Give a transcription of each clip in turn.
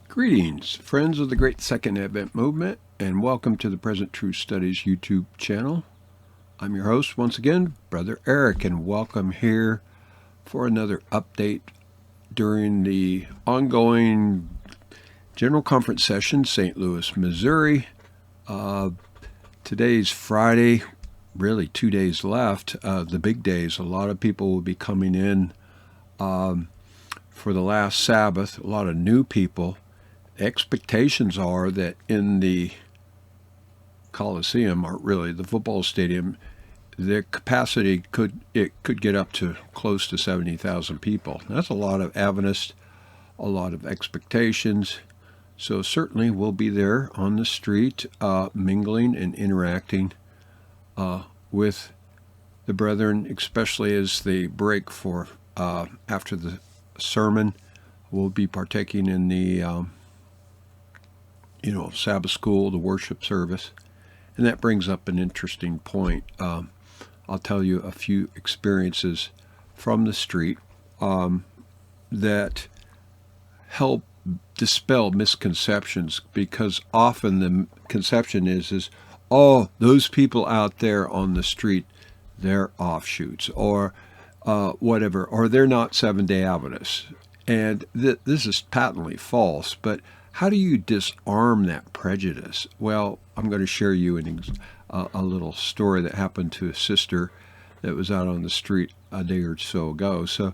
Greetings, friends of the Great Second Advent Movement, and welcome to the Present Truth Studies YouTube channel. I'm your host once again, Brother Eric, and welcome here for another update during the ongoing General Conference session, St. Louis, Missouri. Today's Friday, really 2 days left, the big days. A lot of people will be coming in for the last Sabbath, a lot of new people. Expectations are that in the Coliseum, or really the football stadium, the capacity could get up to close to 70,000 people. That's a lot of Adventists, a lot of expectations. So certainly we'll be there on the street, mingling and interacting with the brethren, especially as they break for after the sermon. We'll be partaking in the Sabbath school, the worship service. And that brings up an interesting point. I'll tell you a few experiences from the street that help dispel misconceptions, because often the conception is, oh, those people out there on the street, they're offshoots, or whatever, or they're not Seventh-day Adventists. And this is patently false, but how do you disarm that prejudice? Well, I'm going to share you a little story that happened to a sister that was out on the street a day or so ago. So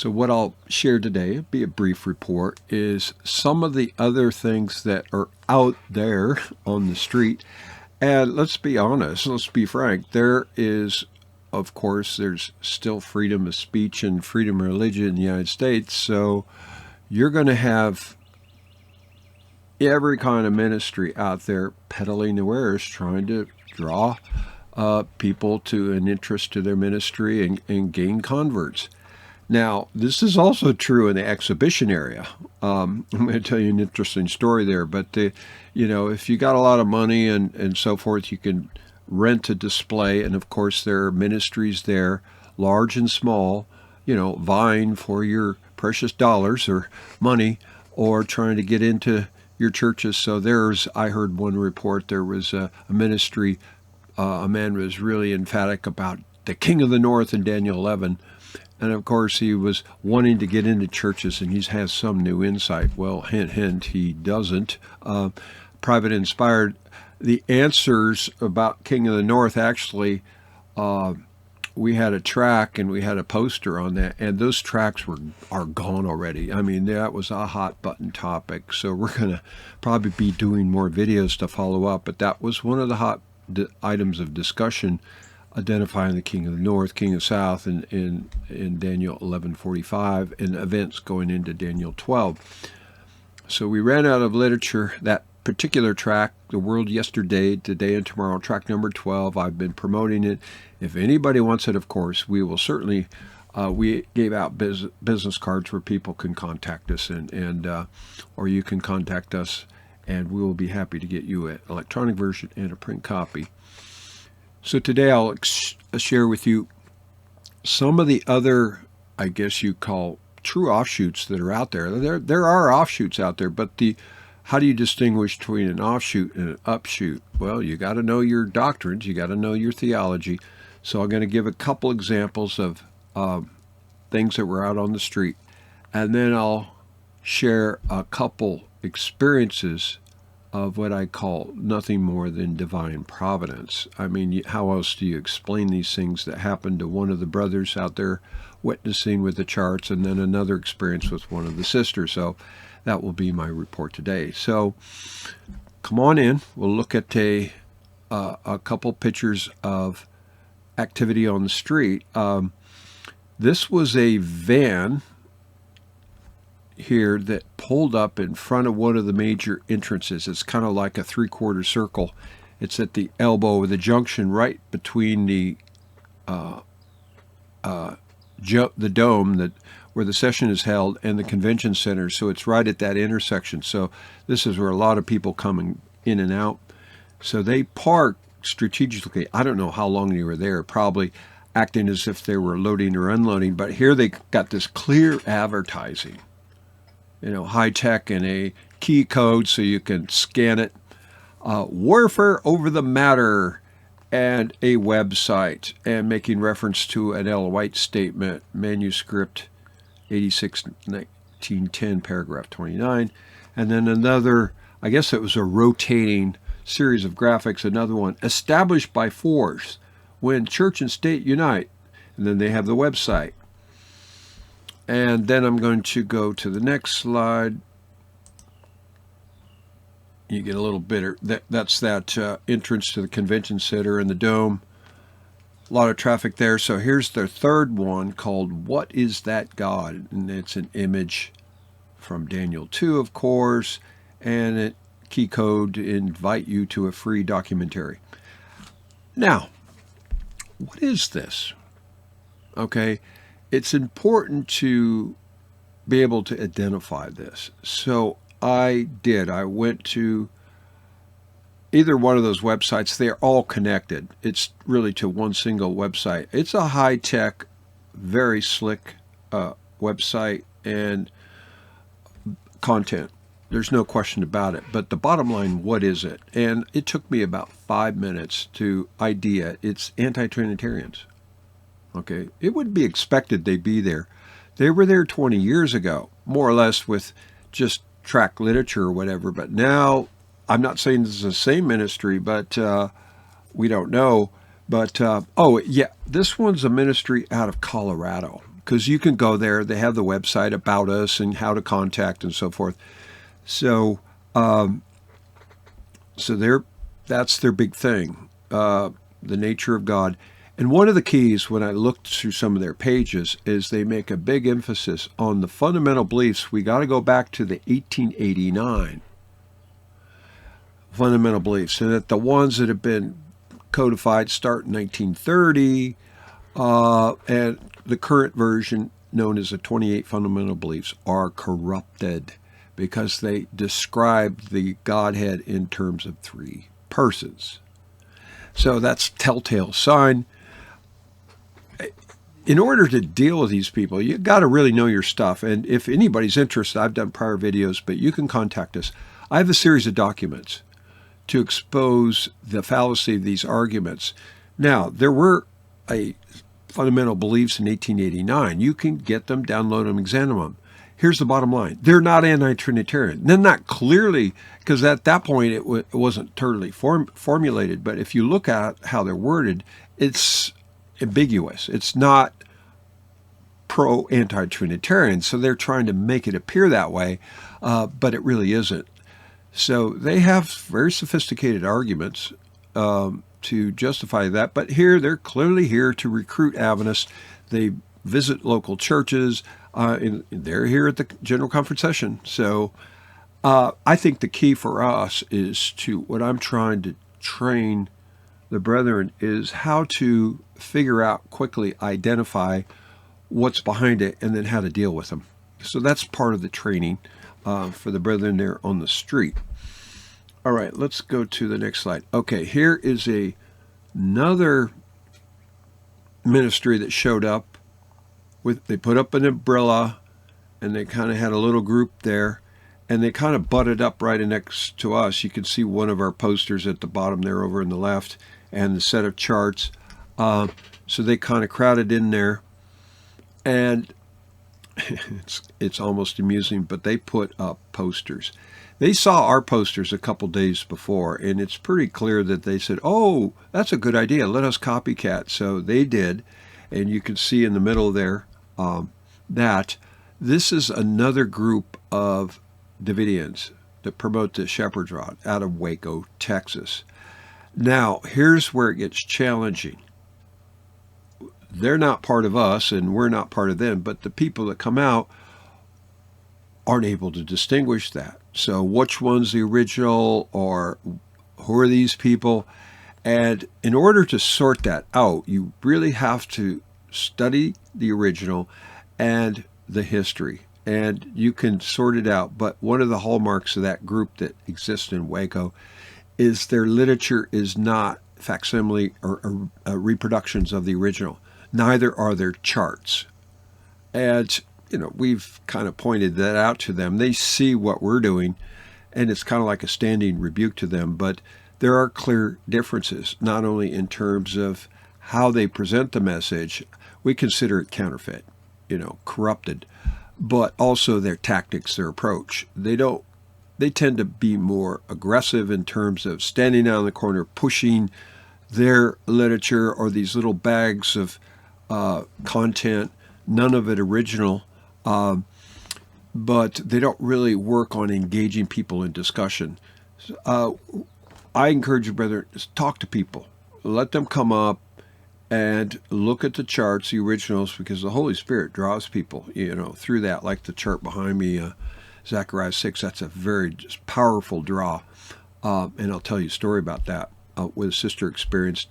what I'll share today, it'll be a brief report, is some of the other things that are out there on the street. And let's be honest, let's be frank, there's still freedom of speech and freedom of religion in the United States. So you're going to have every kind of ministry out there peddling the wares, trying to draw people to an interest to their ministry and gain converts. Now, this is also true in the exhibition area. I'm going to tell you an interesting story there, but if you got a lot of money and so forth, you can rent a display, and of course there are ministries there, large and small, vying for your precious dollars or money, or trying to get into your churches. So I heard one report, there was a ministry, a man was really emphatic about the King of the North in Daniel 11, and of course he was wanting to get into churches, and he has some new insight. Well, hint, hint, he doesn't. Private inspired. The answers about King of the North, actually, we had a track and we had a poster on that, and those tracks are gone already. I mean, that was a hot button topic, so we're going to probably be doing more videos to follow up, but that was one of the hot items of discussion, identifying the King of the North, King of the South in Daniel 11:45, and events going into Daniel 12. So we ran out of literature. That particular track, The World Yesterday, Today and Tomorrow, track number 12. I've been promoting it. If anybody wants it, of course, we will certainly, we gave out business cards where people can contact us, or you can contact us, and we will be happy to get you an electronic version and a print copy. So today I'll share with you some of the other, I guess you call, true offshoots that are out there. There are offshoots out there, but how do you distinguish between an offshoot and an upshoot? Well, you got to know your doctrines, you got to know your theology. So I'm going to give a couple examples of things that were out on the street, and then I'll share a couple experiences of what I call nothing more than divine providence. I mean, how else do you explain these things that happened to one of the brothers out there witnessing with the charts, and then another experience with one of the sisters? So that will be my report today. So come on in. We'll look at a couple pictures of activity on the street. This was a van here that pulled up in front of one of the major entrances. It's kind of like a three-quarter circle. It's at the elbow of the junction, right between the dome where the session is held and the convention center. So it's right at that intersection. So this is where a lot of people come in and out. So they parked strategically. I don't know how long they were there, probably acting as if they were loading or unloading. But here they got this clear advertising high tech and a key code so you can scan it. Warfare over the matter, and a website, and making reference to an Ellen White statement, manuscript 86, 1910, paragraph 29. And then another, I guess it was a rotating series of graphics, another one, established by force, when church and state unite. And then they have the website. And then I'm going to go to the next slide. You get a little bit, that's that entrance to the convention center and the dome. A lot of traffic there. So here's their third one called What is That God? And it's an image from Daniel 2, of course, and a key code to invite you to a free documentary. Now, what is this? Okay, it's important to be able to identify this. So I went to either one of those websites. They're all connected. It's really to one single website. It's a high-tech, very slick website and content. There's no question about it. But the bottom line, what is it? And it took me about 5 minutes to idea. It's anti-Trinitarians. Okay, it would be expected they'd be there. They were there 20 years ago, more or less, with just tract literature or whatever. But now, I'm not saying this is the same ministry, but we don't know. But, oh, yeah, this one's a ministry out of Colorado, because you can go there. They have the website about us and how to contact and so forth. So, that's their big thing, the nature of God. And one of the keys, when I looked through some of their pages, is they make a big emphasis on the fundamental beliefs. We got to go back to the 1889 fundamental beliefs, and that the ones that have been codified start in 1930, and the current version, known as the 28 fundamental beliefs, are corrupted because they describe the Godhead in terms of three persons. So that's a telltale sign. In order to deal with these people, you got to really know your stuff. And if anybody's interested, I've done prior videos, but you can contact us. I have a series of documents to expose the fallacy of these arguments. Now, there were fundamental beliefs in 1889. You can get them, download them, examine them. Here's the bottom line. They're not anti-Trinitarian. They're not clearly, because at that point it wasn't totally formulated, but if you look at how they're worded, it's ambiguous. It's not pro-anti-Trinitarian, so they're trying to make it appear that way, but it really isn't. So they have very sophisticated arguments to justify that, but here they're clearly here to recruit Adventists. They visit local churches, and they're here at the General Conference session. So I think the key for us is to, what I'm trying to train the brethren is how to figure out, quickly identify what's behind it, and then how to deal with them. So that's part of the training for the brethren there on the street. All right, let's go to the next slide. Okay, here is another ministry that showed up. They put up an umbrella, and they kind of had a little group there, and they kind of butted up right next to us. You can see one of our posters at the bottom there over in the left, and the set of charts. So they kind of crowded in there, and it's almost amusing, but they put up posters. They saw our posters a couple days before, and it's pretty clear that they said, oh, that's a good idea, let us copycat. So they did, and you can see in the middle there that this is another group of Davidians that promote the shepherd's rod out of Waco, Texas. Now, here's where it gets challenging. They're not part of us, and we're not part of them, but the people that come out aren't able to distinguish that. So which one's the original, or who are these people? And in order to sort that out, you really have to study the original and the history, and you can sort it out. But one of the hallmarks of that group that exists in Waco is their literature is not facsimile or reproductions of the original. Neither are their charts. And we've kind of pointed that out to them. They see what we're doing, and it's kind of like a standing rebuke to them. But there are clear differences, not only in terms of how they present the message. We consider it counterfeit, corrupted, but also their tactics, their approach. They tend to be more aggressive in terms of standing out in the corner, pushing their literature or these little bags of content, none of it original, but they don't really work on engaging people in discussion. I encourage you, brother, just talk to people. Let them come up and look at the charts, the originals, because the Holy Spirit draws people, through that, like the chart behind me, Zechariah 6. That's a very just powerful draw. And I'll tell you a story about that with a sister experienced.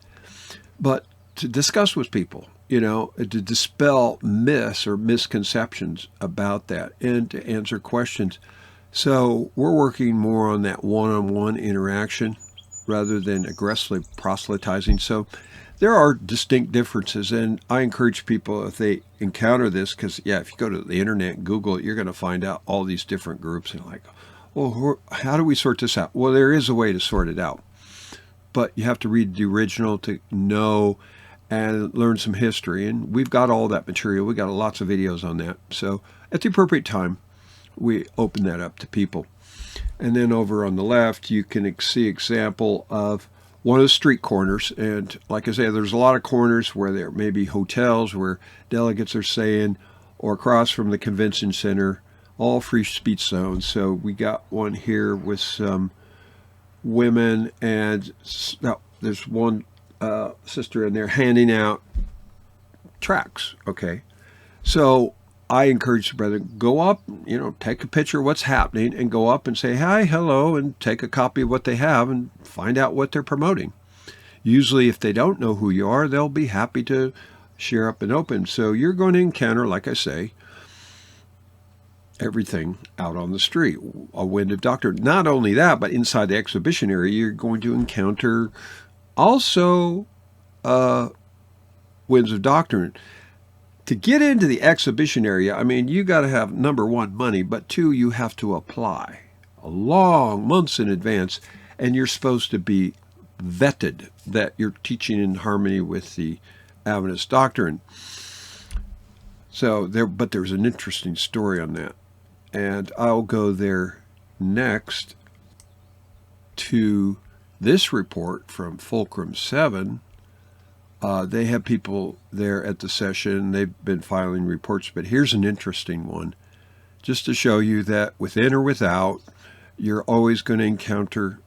But to discuss with people, to dispel myths or misconceptions about that and to answer questions. So we're working more on that one-on-one interaction rather than aggressively proselytizing. So there are distinct differences, and I encourage people, if they encounter this, because, if you go to the internet and Google it, you're going to find out all these different groups. And like, well, how do we sort this out? Well, there is a way to sort it out, but you have to read the original to know and learn some history. And we've got all that material. We've got lots of videos on that. So at the appropriate time, we open that up to people. And then over on the left, you can see example of one of the street corners. And like I say, there's a lot of corners where there may be hotels where delegates are staying, or across from the convention center, all free speech zones. So we got one here with some women, and there's one sister in there handing out tracts. Okay. So I encourage the brother, go up, take a picture of what's happening and go up and say, hi, hello, and take a copy of what they have and find out what they're promoting. Usually, if they don't know who you are, they'll be happy to share up and open. So you're going to encounter, like I say, everything out on the street, a wind of doctrine. Not only that, but inside the exhibition area, you're going to encounter also winds of doctrine. To get into the exhibition area, you got to have, number one, money, but two, you have to apply a long months in advance, and you're supposed to be vetted that you're teaching in harmony with the Adventist doctrine. So but there's an interesting story on that, and I'll go there next to this report from Fulcrum 7. They have people there at the session. They've been filing reports, but here's an interesting one, just to show you that within or without, you're always going to encounter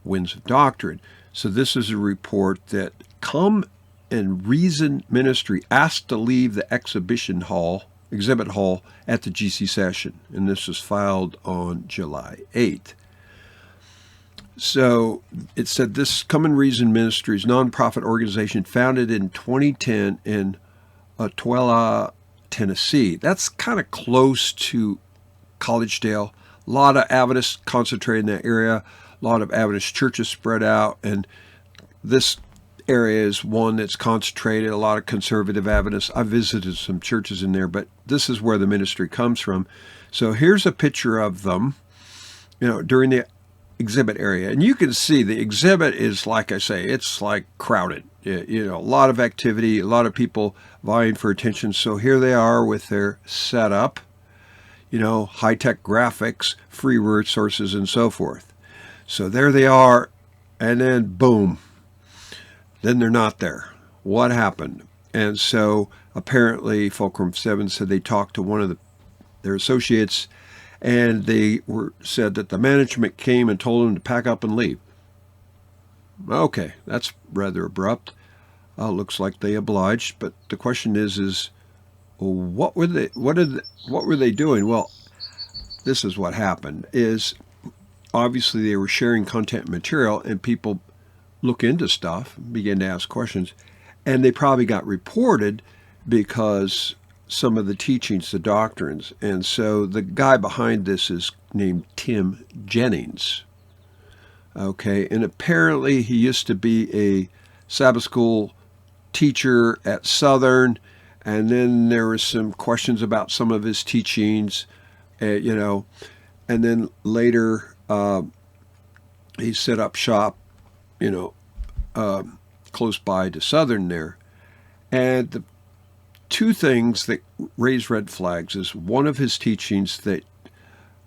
winds of doctrine. So this is a report that Come and Reason Ministry asked to leave the exhibit hall at the GC session, and this was filed on July 8th. So it said this Come and Reason Ministries, nonprofit organization founded in 2010 in Tuella, Tennessee. That's kind of close to Collegedale. A lot of Adventists concentrated in that area. A lot of Adventist churches spread out. And this area is one that's concentrated, a lot of conservative Adventists. I visited some churches in there, but this is where the ministry comes from. So here's a picture of them, during the exhibit area, and you can see the exhibit is, like I say, it's like crowded. A lot of activity, a lot of people vying for attention. So here they are with their setup, high-tech graphics, free word sources, and so forth. So there they are, and then boom, then they're not there. What happened? And so apparently Fulcrum 7 said they talked to one of their associates, and they said that the management came and told them to pack up and leave. Okay, that's rather abrupt. Looks like they obliged, but the question is what were they doing? Well, this is what happened. Is obviously they were sharing content material, and people look into stuff, begin to ask questions, and they probably got reported because some of the teachings, the doctrines. And so the guy behind this is named Tim Jennings. Okay, and apparently he used to be a Sabbath school teacher at Southern, And then there were some questions about some of his teachings, and then later he set up shop, you know, close by to Southern there. And the two things that raise red flags is one of his teachings that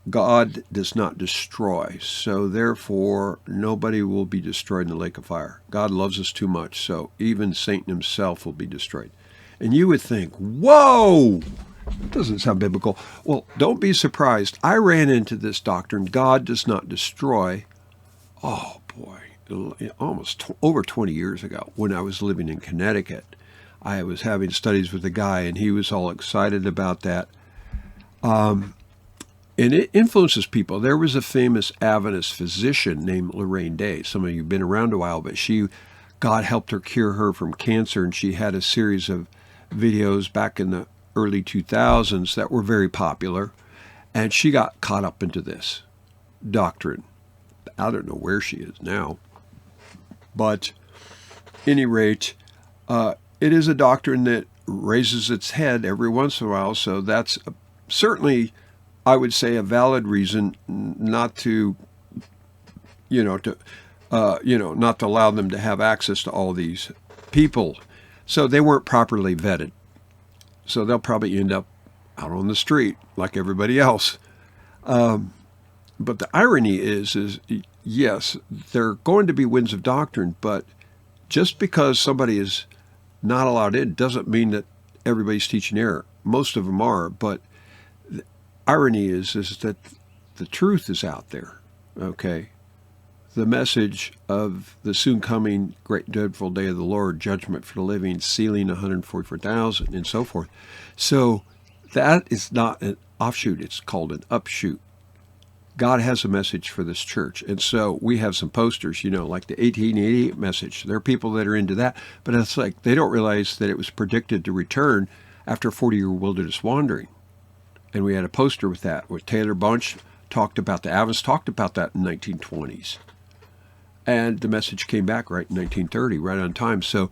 God does not destroy, so therefore nobody will be destroyed in the lake of fire. God loves us too much, so even Satan himself will be destroyed. And you would think, whoa, that doesn't sound biblical. Well, don't be surprised. I ran into this doctrine, God does not destroy, oh boy, almost over 20 years ago when I was living in Connecticut. I was having studies with a guy, and he was all excited about that. And it influences people. There was a famous Adventist physician named Lorraine Day. Some of you have been around a while, but God helped her cure her from cancer, and she had a series of videos back in the early 2000s that were very popular, and she got caught up into this doctrine. I don't know where she is now, but at any rate, it is a doctrine that raises its head every once in a while, so that's certainly, I would say, a valid reason not to, not to allow them to have access to all these people. So they weren't properly vetted. So they'll probably end up out on the street like everybody else. But the irony is yes, there are going to be winds of doctrine, but just because somebody is not allowed in doesn't mean that everybody's teaching error. Most of them are, but the irony is that the truth is out there, okay? The message of the soon coming great dreadful day of the Lord, judgment for the living, sealing 144,000, and so forth. So that is not an offshoot, it's called an upshoot. God has a message for this church. And so we have some posters, like the 1888 message. There are people that are into that, but it's like they don't realize that it was predicted to return after a 40-year wilderness wandering. And we had a poster with that, where Taylor Bunch talked about the Adventists talked about that in the 1920s. And the message came back right in 1930, right on time. So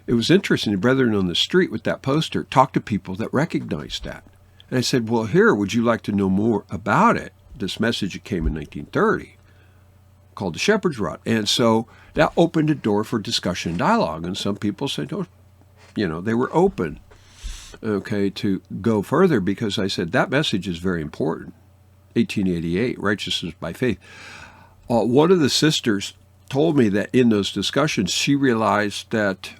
it was interesting. The brethren on the street with that poster talked to people that recognized that. And I said, well, here, would you like to know more about it? This message that came in 1930 called the Shepherd's Rod. And so that opened a door for discussion and dialogue. And some people said, they were open, to go further, because I said that message is very important. 1888, righteousness by faith. One of the sisters told me that in those discussions, she realized that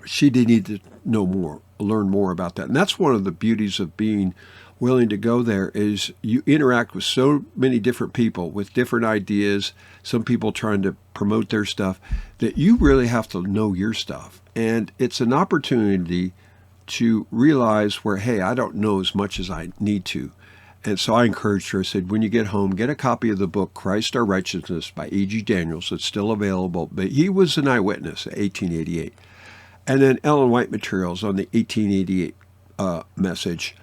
she did need to know more, learn more about that. And that's one of the beauties of being willing to go there, is you interact with so many different people with different ideas, some people trying to promote their stuff, that you really have to know your stuff. And it's an opportunity to realize where, hey, I don't know as much as I need to. And so I encouraged her. I said, when you get home, get a copy of the book, Christ Our Righteousness by A.G. Daniels. It's still available, but he was an eyewitness, 1888. And then Ellen White materials on the 1888 message.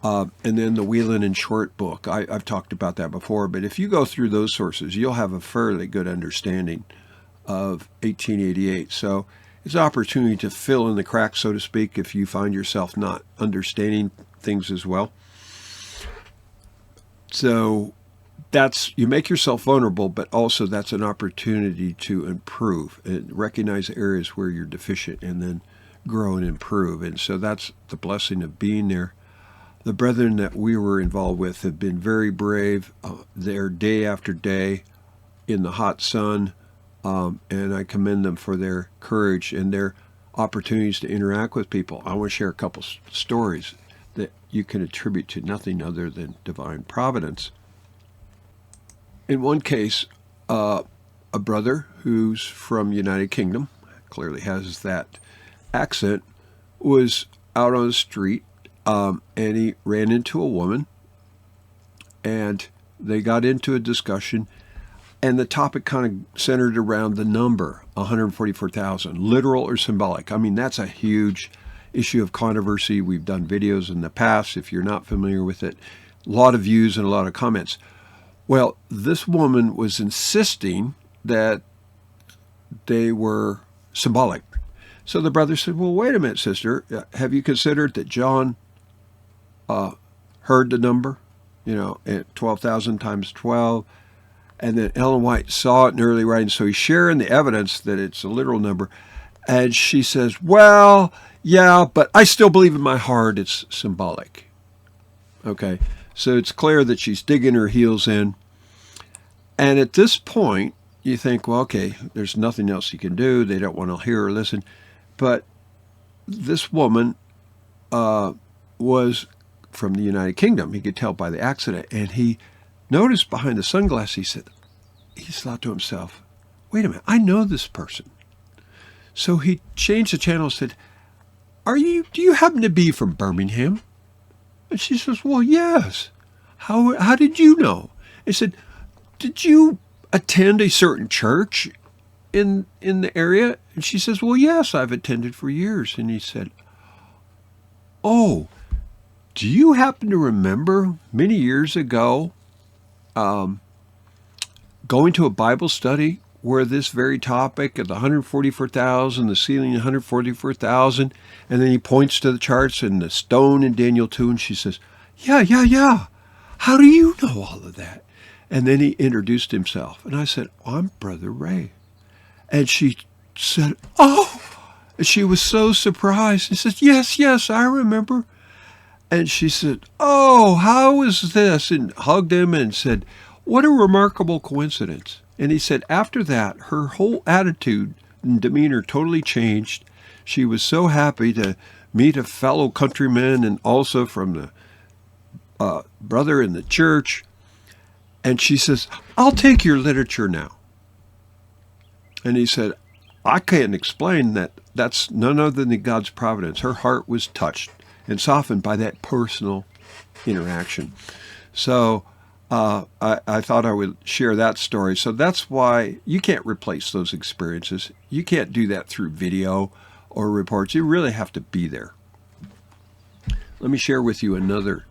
And then the Whelan and Short book. I've talked about that before, but if you go through those sources, you'll have a fairly good understanding of 1888. So it's an opportunity to fill in the cracks, so to speak, if you find yourself not understanding things as well. So you make yourself vulnerable, but also that's an opportunity to improve and recognize areas where you're deficient and then grow and improve. And so that's the blessing of being there. The brethren that we were involved with have been very brave. They're day after day in the hot sun, and I commend them for their courage and their opportunities to interact with people. I want to share a couple stories that you can attribute to nothing other than divine providence. In one case, a brother who's from United Kingdom, clearly has that accent, was out on the street, and he ran into a woman, and they got into a discussion, and the topic kind of centered around the number 144,000, literal or symbolic. I mean, that's a huge issue of controversy. We've done videos in the past. If you're not familiar with it, a lot of views and a lot of comments. Well, this woman was insisting that they were symbolic. So the brother said, well, wait a minute, sister. Have you considered that John heard the number, at 12,000 times 12? And then Ellen White saw it in early writing, so he's sharing the evidence that it's a literal number. And she says, well, yeah, but I still believe in my heart it's symbolic. Okay, so it's clear that she's digging her heels in. And at this point, you think, well, okay, there's nothing else you can do. They don't want to hear or listen. But this woman was from the United Kingdom. He could tell by the accent. And he noticed behind the sunglasses, he thought to himself, wait a minute, I know this person. So he changed the channel and said, do you happen to be from Birmingham? And she says, well, yes. How did you know? He said, did you attend a certain church in the area? And she says, well, yes, I've attended for years. And he said, oh, do you happen to remember many years ago going to a Bible study where this very topic of the 144,000, the ceiling 144,000, and then he points to the charts and the stone in Daniel 2, and she says, yeah. How do you know all of that? And then he introduced himself, and I said, I'm Brother Ray. And she said, oh, and she was so surprised. He said, yes, I remember. And she said, oh, how is this? And hugged him and said, what a remarkable coincidence. And he said after that, her whole attitude and demeanor totally changed. She was so happy to meet a fellow countryman and also from the brother in the church. And she says, I'll take your literature now. And he said, I can't explain that. That's none other than God's providence. Her heart was touched and softened by that personal interaction. So I thought I would share that story. So that's why you can't replace those experiences. You can't do that through video or reports. You really have to be there. Let me share with you another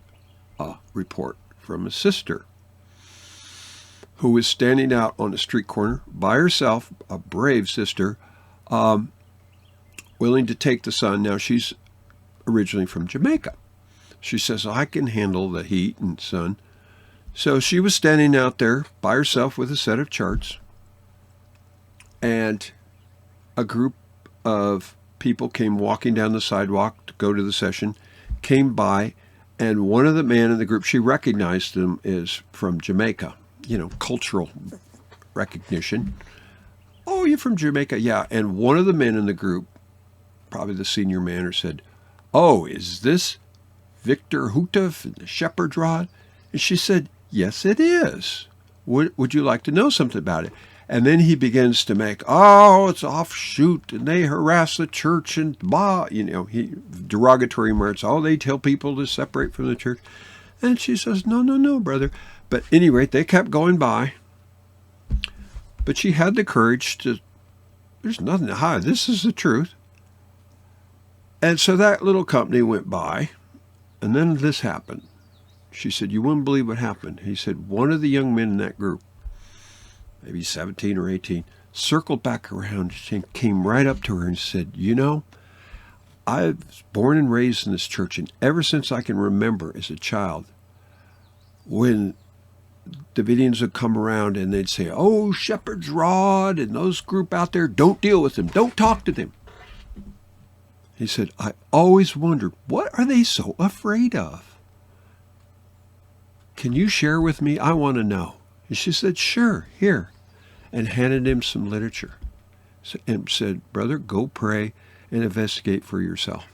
report from a sister who was standing out on a street corner by herself, a brave sister, willing to take the sun. Now, she's originally from Jamaica. She says, I can handle the heat and sun. So she was standing out there by herself with a set of charts, and a group of people came walking down the sidewalk to go to the session, came by, and one of the men in the group, she recognized them as from Jamaica, cultural recognition. Oh, you're from Jamaica? Yeah. And one of the men in the group, probably the senior man, said, oh, is this Victor Houteff and the shepherd's rod? And she said, yes, it is. Would you like to know something about it? And then he begins to make, it's offshoot, and they harass the church, and he derogatory remarks. They tell people to separate from the church. And she says, no, brother. But at any rate, they kept going by. But she had the courage there's nothing to hide. This is the truth. And so that little company went by, and then this happened. She said, you wouldn't believe what happened. He said, one of the young men in that group, maybe 17 or 18, circled back around and came right up to her and said, I was born and raised in this church, and ever since I can remember as a child, when Davidians would come around and they'd say, oh, shepherd's rod and those group out there, don't deal with them, don't talk to them. He said, I always wondered, what are they so afraid of? Can you share with me? I want to know. And she said, sure, here, and handed him some literature and said, brother, go pray and investigate for yourself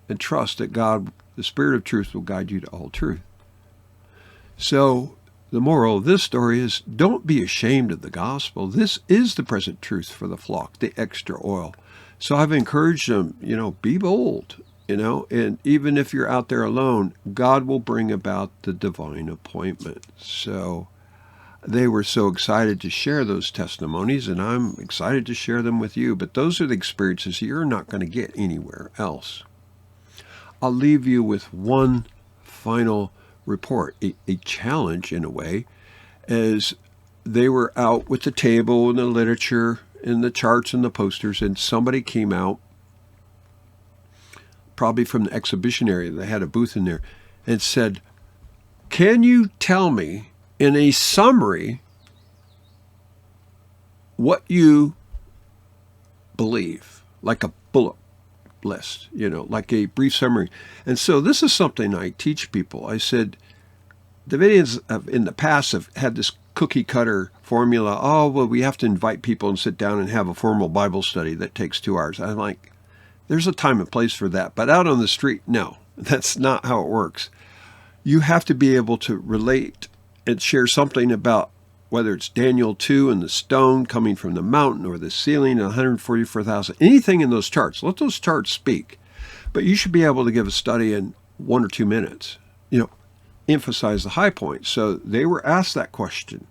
and trust that God, the Spirit of truth, will guide you to all truth. So the moral of this story is, don't be ashamed of the gospel. This is the present truth for the flock, the extra oil. So I've encouraged them, be bold, and even if you're out there alone, God will bring about the divine appointment. So they were so excited to share those testimonies, and I'm excited to share them with you. But those are the experiences you're not going to get anywhere else. I'll leave you with one final report, a challenge in a way, as they were out with the table and the literature and the charts and the posters, and somebody came out probably from the exhibition area. They had a booth in there, and said, "Can you tell me in a summary what you believe?" Like a bullet list, like a brief summary. And so this is something I teach people. I said, Davidians in the past have had this cookie cutter formula. Oh, well, we have to invite people and sit down and have a formal Bible study that takes 2 hours. I'm like, there's a time and place for that. But out on the street, no, that's not how it works. You have to be able to relate and share something about whether it's Daniel 2 and the stone coming from the mountain or the ceiling and 144,000, anything in those charts. Let those charts speak. But you should be able to give a study in 1 or 2 minutes, emphasize the high points. So they were asked that question.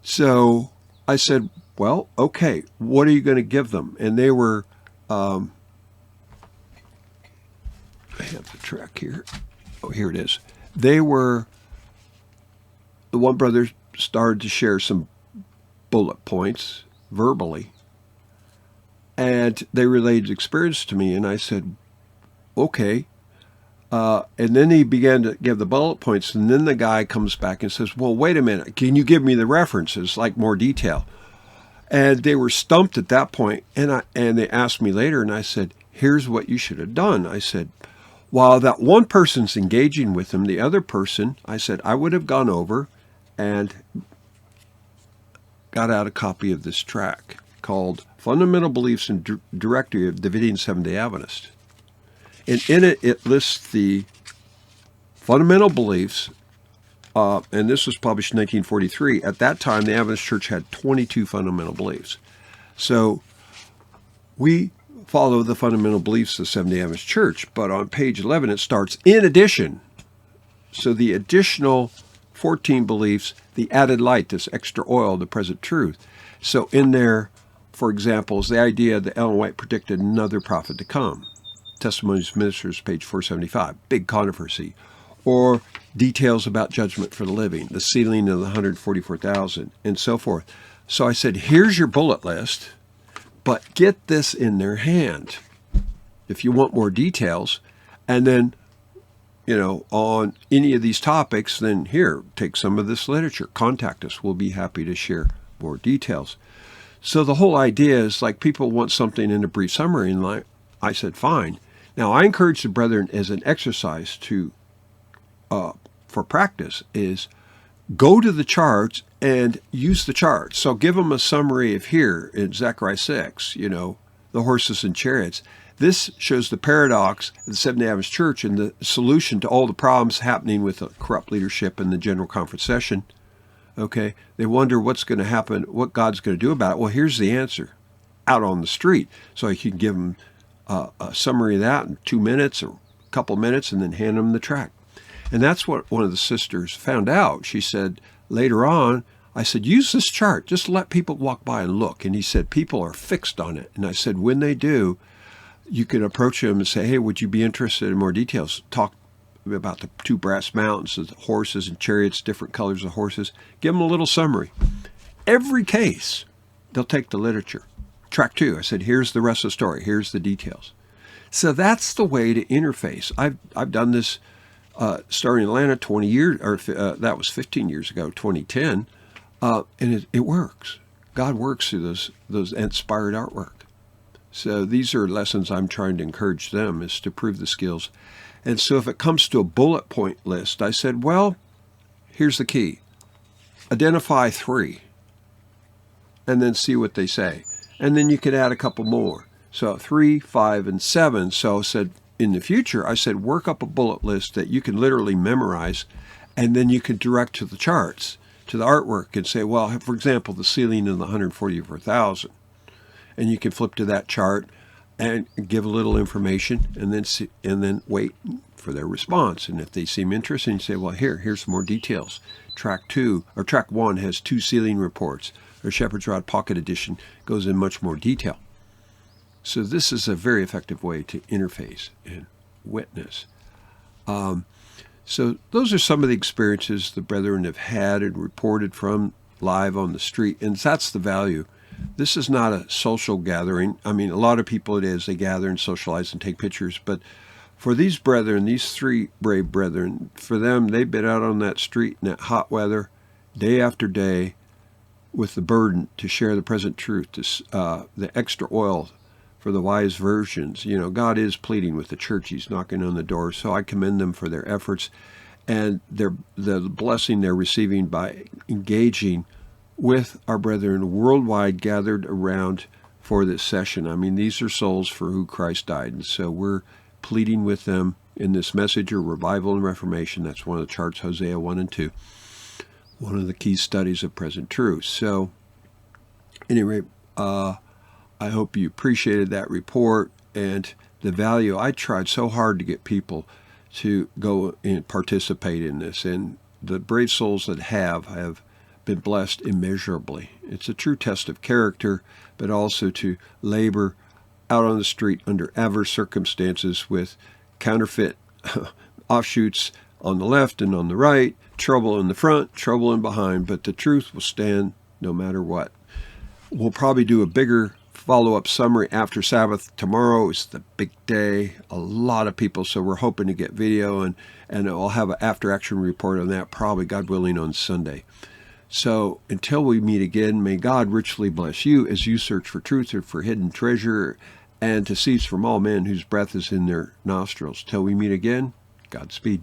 So I said, well, okay, what are you going to give them? And they were, I have the track here. Oh, here it is. They were, the one brother started to share some bullet points verbally, and they related experience to me, and I said, okay. And then he began to give the bullet points, and then the guy comes back and says, well, wait a minute, can you give me the references, like more detail? And they were stumped at that point, and they asked me later, and I said, here's what you should have done. I said, while that one person's engaging with him, the other person, I said, I would have gone over and got out a copy of this track called Fundamental Beliefs and Directory of Davidian Seventh-day Adventists. And in it, it lists the fundamental beliefs, and this was published in 1943. At that time, the Adventist Church had 22 fundamental beliefs. So we follow the fundamental beliefs of the Seventh-day Adventist Church, but on page 11, it starts, in addition. So the additional 14 beliefs, the added light, this extra oil, the present truth. So in there, for example, is the idea that Ellen White predicted another prophet to come. Testimonies of Ministers, page 475, big controversy. Or details about judgment for the living, the sealing of the 144,000, and so forth. So I said, here's your bullet list, but get this in their hand if you want more details. And then, on any of these topics, then here, take some of this literature. Contact us. We'll be happy to share more details. So the whole idea is, like, people want something in a brief summary, and like I said, fine. Now, I encourage the brethren as an exercise for practice is go to the charts and use the charts. So give them a summary of here in Zechariah 6, the horses and chariots. This shows the paradox of the Seventh-day Adventist Church and the solution to all the problems happening with the corrupt leadership in the General Conference session. Okay, they wonder what's going to happen, what God's going to do about it. Well, here's the answer, out on the street. So you can give them a summary of that in 2 minutes or a couple minutes, and then hand them the tract. And that's what one of the sisters found out. She said later on, I said, use this chart. Just let people walk by and look. And he said, people are fixed on it. And I said, when they do, you can approach them and say, hey, would you be interested in more details? Talk about the 2 brass mountains, the horses and chariots, different colors of horses. Give them a little summary. Every case, they'll take the literature. Track 2, I said, here's the rest of the story. Here's the details. So that's the way to interface. I've done this starting in Atlanta 20 years, or that was 15 years ago, 2010, and it works. God works through those inspired artwork. So these are lessons I'm trying to encourage them, is to prove the skills. And so if it comes to a bullet point list, I said, well, here's the key. Identify 3, and then see what they say. And then you could add a couple more. So 3, 5, and 7. So I said, in the future, I said, work up a bullet list that you can literally memorize, and then you can direct to the charts, to the artwork, and say, well, for example, the ceiling of the 144,000. And you can flip to that chart and give a little information, and then wait for their response. And if they seem interested, you say, well, here's some more details. Track 1 has 2 ceiling reports. Or Shepherd's Rod Pocket Edition goes in much more detail. So this is a very effective way to interface and witness. So those are some of the experiences the brethren have had and reported from live on the street. And that's the value. This is not a social gathering. I mean, a lot of people it is. They gather and socialize and take pictures. But for these brethren, these three brave brethren, for them, they've been out on that street in that hot weather, day after day, with the burden to share the present truth, the extra oil for the wise virgins. You know, God is pleading with the church. He's knocking on the door. So I commend them for their efforts and the blessing they're receiving by engaging with our brethren worldwide gathered around for this session. I mean, these are souls for who Christ died. And so we're pleading with them in this message of revival and reformation. That's one of the charts, Hosea 1 and 2. One of the key studies of present truth. So, anyway, I hope you appreciated that report and the value. I tried so hard to get people to go and participate in this, and the brave souls that have been blessed immeasurably. It's a true test of character, but also to labor out on the street under adverse circumstances with counterfeit offshoots on the left and on the right, trouble in the front, trouble in behind, but the truth will stand no matter what. We'll probably do a bigger follow-up summary after Sabbath. Tomorrow is the big day, a lot of people, so we're hoping to get video, and I'll have an after-action report on that, probably, God willing, on Sunday. So until we meet again, may God richly bless you as you search for truth or for hidden treasure, and to cease from all men whose breath is in their nostrils. Till we meet again, Godspeed.